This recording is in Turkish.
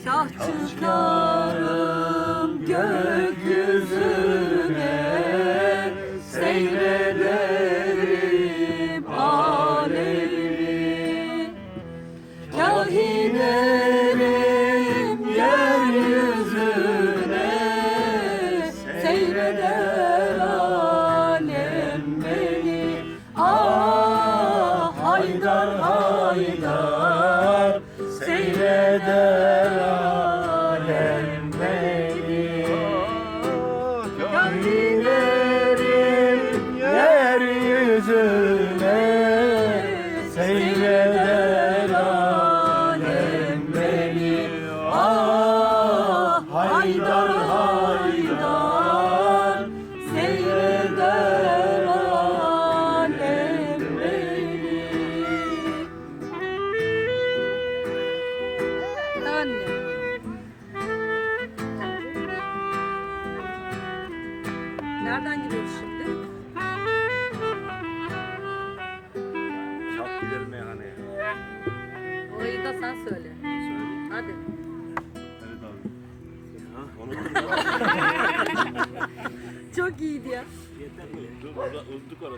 Kah çıkarım gökyüzüne, seyrederim alemi. Kah inerim yeryüzüne, seyreder alem beni. Ah Haydar Haydar, seyreder alem beni. Kah inerim yeryüzüne, seyreder alem beni. Ah Haydar Haydar, seyreder alem beni. Anne. Nereden giriyoruz şimdi? Şapkiler meyhaneye. Orayı da sen söyle. Hadi. Evet abi. Ya, onu Çok iyiydi ya. yeter mi? Dur, unuttuk orası.